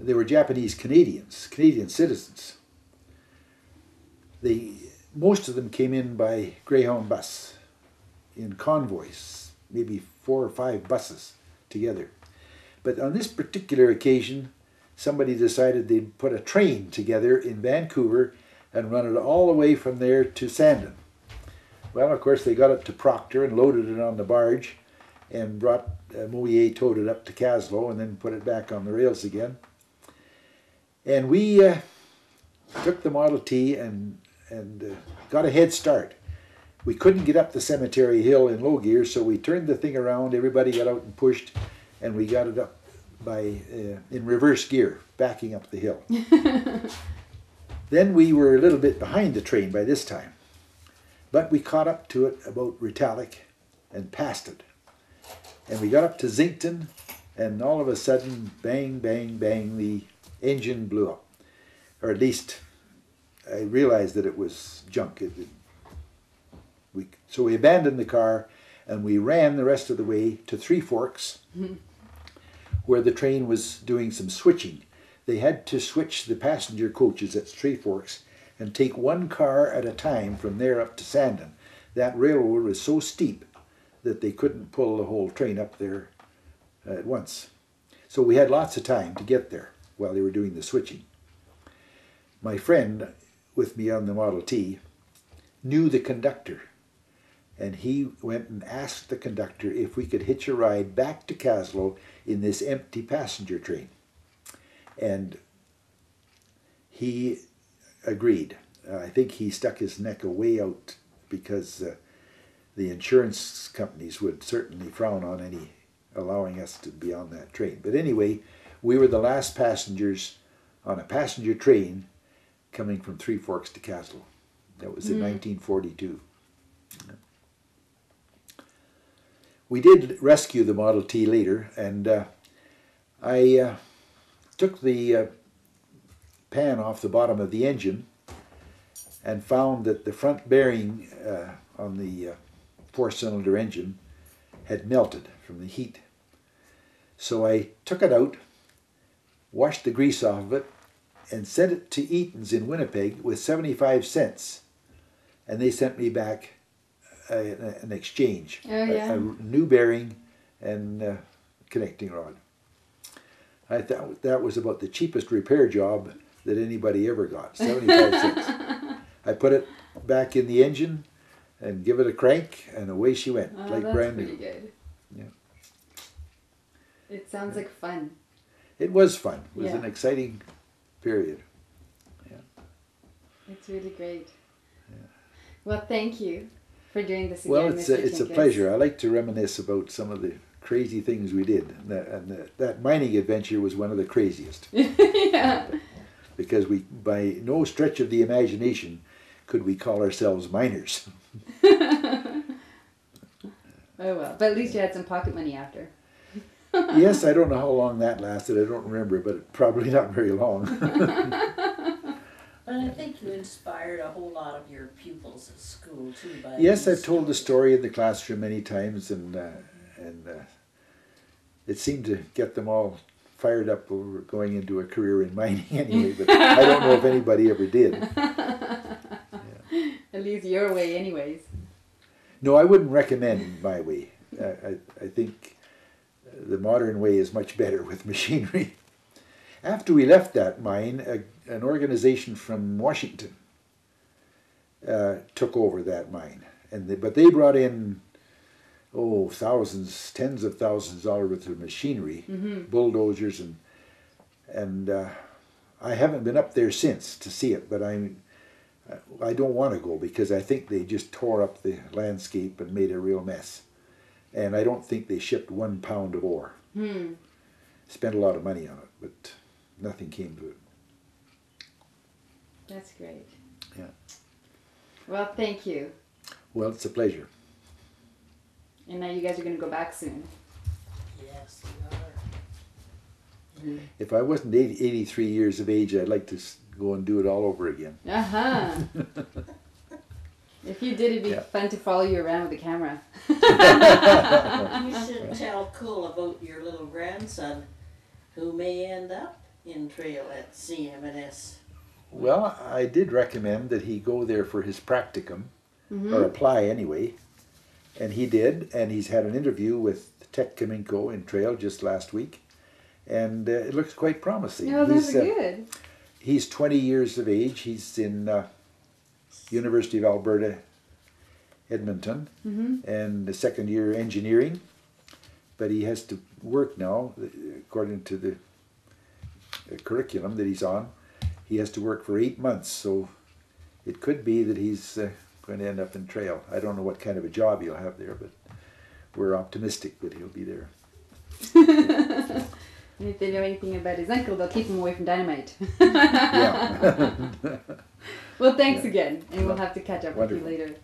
They were Japanese Canadians, Canadian citizens. Most of them came in by Greyhound bus in convoys, maybe 4 or 5 buses together. But on this particular occasion, somebody decided they'd put a train together in Vancouver and run it all the way from there to Sandon. Well, of course, they got it to Proctor and loaded it on the barge and brought Mouillet, towed it up to Kaslo and then put it back on the rails again. And we took the Model T and got a head start. We couldn't get up the cemetery hill in low gear, so we turned the thing around, everybody got out and pushed, and we got it up in reverse gear, backing up the hill. Then we were a little bit behind the train by this time, but we caught up to it about Retallick and passed it. And we got up to Zinkton, and all of a sudden, bang, bang, bang, the engine blew up. Or at least I realized that it was junk. So we abandoned the car and we ran the rest of the way to Three Forks, where the train was doing some switching. They had to switch the passenger coaches at Three Forks and take one car at a time from there up to Sandon. That railroad was so steep that they couldn't pull the whole train up there at once. So we had lots of time to get there while they were doing the switching. My friend with me on the Model T knew the conductor, and he went and asked the conductor if we could hitch a ride back to Kaslo in this empty passenger train. And he agreed. I think he stuck his neck way out because the insurance companies would certainly frown on any allowing us to be on that train. But anyway, we were the last passengers on a passenger train coming from Three Forks to Kaslo. That was in 1942. We did rescue the Model T later, and I took the pan off the bottom of the engine and found that the front bearing on the 4-cylinder engine had melted from the heat. So I took it out, washed the grease off of it, and sent it to Eaton's in Winnipeg with 75 cents. And they sent me back an exchange, a new bearing and connecting rod. I thought that was about the cheapest repair job that anybody ever got, 75 cents. I put it back in the engine and give it a crank, and away she went, like brand new. That's pretty good. Yeah. It sounds like fun. It was fun. It was an exciting period. Yeah. It's really great. Yeah. Well, thank you for doing this again, Well, Mr. it's a Tinkess. pleasure. I like to reminisce about some of the crazy things we did. And that mining adventure was one of the craziest. Yeah. Because we, by no stretch of the imagination, could we call ourselves miners. Oh well, but at least you had some pocket money after. Yes, I don't know how long that lasted. I don't remember, but probably not very long. But I think you inspired a whole lot of your pupils at school too. By Yes, I've told the story in the classroom many times, and it seemed to get them all fired up over going into a career in mining anyway. But I don't know if anybody ever did. Yeah. At least your way, anyways. No, I wouldn't recommend my way. I think the modern way is much better with machinery. After we left that mine, an organization from Washington took over that mine, but they brought in thousands, tens of thousands of dollars worth of machinery, bulldozers, and I haven't been up there since to see it, but I don't want to go because I think they just tore up the landscape and made a real mess. And I don't think they shipped 1 pound of ore. Spent a lot of money on it, but nothing came to it. That's great. Yeah. Well, thank you. Well, it's a pleasure. And now you guys are going to go back soon. Yes, we are. If I wasn't 83 years of age, I'd like to go and do it all over again. If you did, it'd be fun to follow you around with a camera. You should tell Cole about your little grandson who may end up in trail at CM&S? Well, I did recommend that he go there for his practicum, Mm-hmm. or apply anyway, and he did, and he's had an interview with Tech Kaminko in trail just last week, and it looks quite promising. No, that's good. He's 20 years of age. He's in University of Alberta, Edmonton, Mm-hmm. and the second year engineering, but he has to work now, according to the curriculum that he's on. He has to work for 8 months, so it could be that he's going to end up in trail. I don't know what kind of a job he'll have there, but we're optimistic that he'll be there. And if they know anything about his uncle, they'll keep him away from dynamite. Yeah. Well, thanks again, and we'll have to catch up with you Wonderful. later.